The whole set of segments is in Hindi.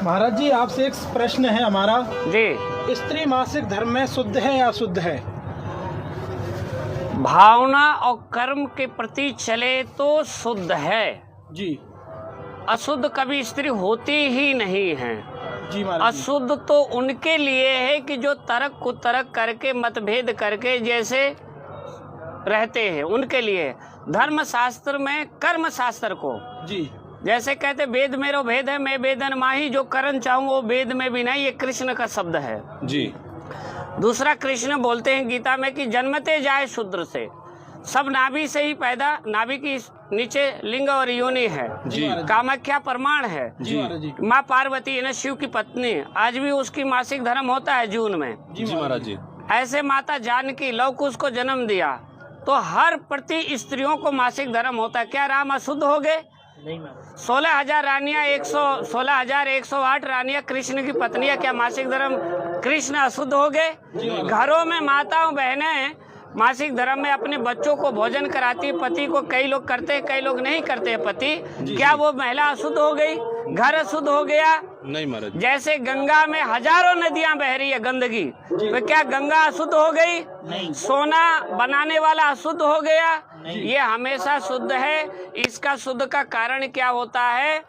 महाराज जी, आपसे एक प्रश्न है हमारा जी। स्त्री मासिक धर्म में शुद्ध है या अशुद्ध है? भावना और कर्म के प्रति चले तो शुद्ध है जी। अशुद्ध कभी स्त्री होती ही नहीं है जी महाराज जी। अशुद्ध तो उनके लिए है कि जो तर्क कुतर्क करके मतभेद करके जैसे रहते हैं, उनके लिए। धर्म शास्त्र में कर्म शास्त्र को जी जैसे कहते वेद मेरो भेद है, मैं वेदन माही, जो करन चाहूँ वो वेद में भी नहीं, ये कृष्ण का शब्द है। जी। दूसरा कृष्ण बोलते हैं गीता में कि जन्मते जाए शूद्र से, सब नाभि से ही पैदा, नाभि की नीचे लिंग और योनि है। जी। कामाख्या प्रमाण है। जी। माँ पार्वती है ना, शिव की पत्नी, आज भी उसकी मासिक धर्म होता है जून में। जी महाराज जी। ऐसे माता जानकी लव कुश को जन्म दिया, तो हर प्रति स्त्रियों को मासिक धर्म होता है। क्या राम अशुद्ध हो गए? 16,000 रानियां, 16,108 रानियां कृष्ण की पत्नियां, क्या मासिक धर्म कृष्ण अशुद्ध हो गए? घरों में माताओं बहनें मासिक धर्म में अपने बच्चों को भोजन कराती, पति को कई लोग करते हैं, कई लोग नहीं करते हैं पति, क्या वो महिला अशुद्ध हो गई? घर अशुद्ध हो गया? नहीं महाराज। जैसे गंगा में हजारों नदियां बह रही है गंदगी, तो क्या गंगा अशुद्ध हो गई? नहीं। सोना बनाने वाला अशुद्ध हो गया? नहीं। ये हमेशा शुद्ध है। इसका शुद्ध का कारण क्या होता है?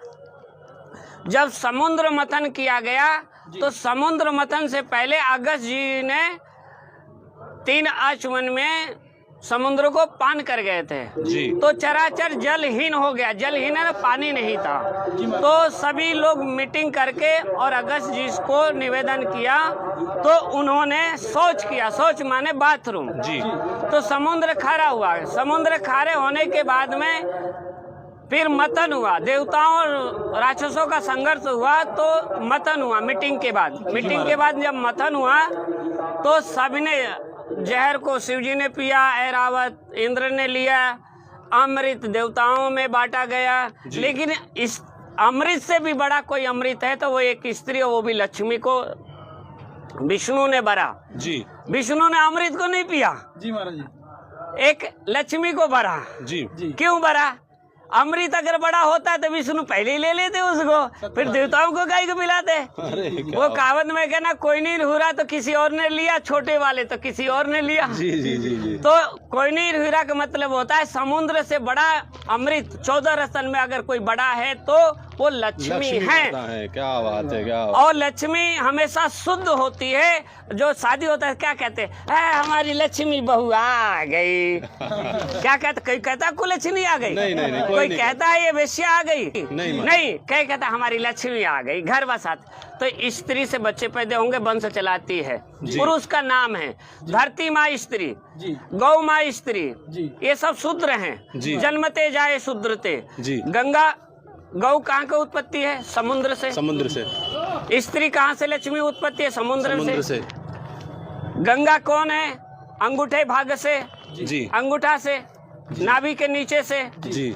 जब समुद्र मंथन किया गया, तो समुद्र मंथन से पहले अगस्त जी ने 3 आचमन में समुद्र को पान कर गए थे जी। तो चराचर जलहीन हो गया। जलहीन है ना, पानी नहीं था। तो सभी लोग मीटिंग करके और अगस्त जी को निवेदन किया, तो उन्होंने शौच किया। शौच माने बाथरूम जी। तो समुद्र खारा हुआ। समुद्र खारे होने के बाद में फिर मंथन हुआ, देवताओं और राक्षसों का संघर्ष हुआ, तो मंथन हुआ मीटिंग के बाद। मीटिंग के बाद जब मंथन हुआ तो सबने जहर को शिव जी ने पिया, ऐरावत इंद्र ने लिया, अमृत देवताओं में बांटा गया। लेकिन इस अमृत से भी बड़ा कोई अमृत है तो वो एक स्त्री, वो भी लक्ष्मी को विष्णु ने भरा। जी। विष्णु ने अमृत को नहीं पिया जी महाराज जी। एक लक्ष्मी को भरा। जी। क्यों भरा? अमृत अगर बड़ा होता तो विष्णु पहले ही ले लेते उसको, फिर देवताओं को गाय को पिलाते। वो कहावत में कहना, कोई नहीं हुरा तो किसी और ने लिया, छोटे वाले तो किसी और ने लिया। जी जी जी जी। तो कोई नहीं हुरा का मतलब होता है समुद्र से बड़ा अमृत 14 रसन में अगर कोई बड़ा है तो वो लक्ष्मी है। क्या बात है, क्या बात। और लक्ष्मी हमेशा शुद्ध होती है। जो शादी होता है क्या कहते हैं? हमारी लक्ष्मी बहू आ गई। क्या कहते? कोई कहता कुलक्ष्मी आ गई? नहीं नहीं, कोई कहता है ये वेश्या आ गई? नहीं। क्या कहता हमारी लक्ष्मी आ गई, घर बसात। तो स्त्री से बच्चे पैदा होंगे, वंश चलाती है। पुरुष का नाम है धरती माँ स्त्री, गौ माँ स्त्री, ये सब शूद्र हैं। जन्मते जाए शूद्रते। गंगा गौ कहाँ की उत्पत्ति है? समुद्र से। समुद्र से। स्त्री कहाँ से लक्ष्मी उत्पत्ति है? समुद्र से। गंगा कौन है? अंगूठे भाग से। जी। अंगूठा से, नाभि के नीचे से। जी।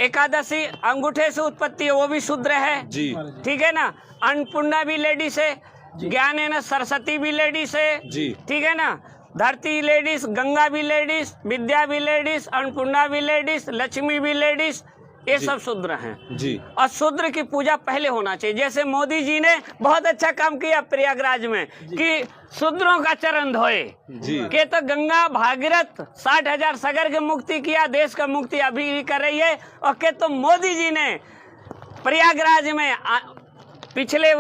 एकादशी अंगूठे से उत्पत्ति है, वो भी शूद्र है। जी। ठीक है ना। अन्नपूर्णा भी लेडीज है। ज्ञान है ना, सरस्वती भी लेडीज है। जी। ठीक है ना। धरती लेडीज, गंगा भी लेडीज, विद्या भी लेडीज, अन्नपूर्णा भी लेडीज, लक्ष्मी भी लेडीज, ये सब शूद्र हैं। जी। और शूद्र की पूजा पहले होना चाहिए। जैसे मोदी जी ने बहुत अच्छा काम किया प्रयागराज में कि शूद्रों का चरण धोए। के तो गंगा भागीरथ 60,000 सगर की मुक्ति किया, देश का मुक्ति अभी भी कर रही है। और के तो मोदी जी ने प्रयागराज में पिछले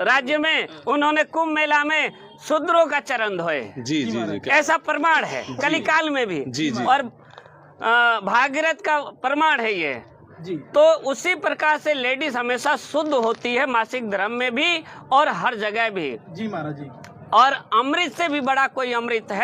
राज्य में उन्होंने कुंभ मेला में शूद्रों का चरण धोए। जी जी जी। ऐसा प्रमाण है कलिकाल में भी। जी जी। और भागीरथ का प्रमाण है ये। जी। तो उसी प्रकार से लेडीज हमेशा शुद्ध होती है, मासिक धर्म में भी और हर जगह भी। जी महाराज जी। और अमृत से भी बड़ा कोई अमृत है?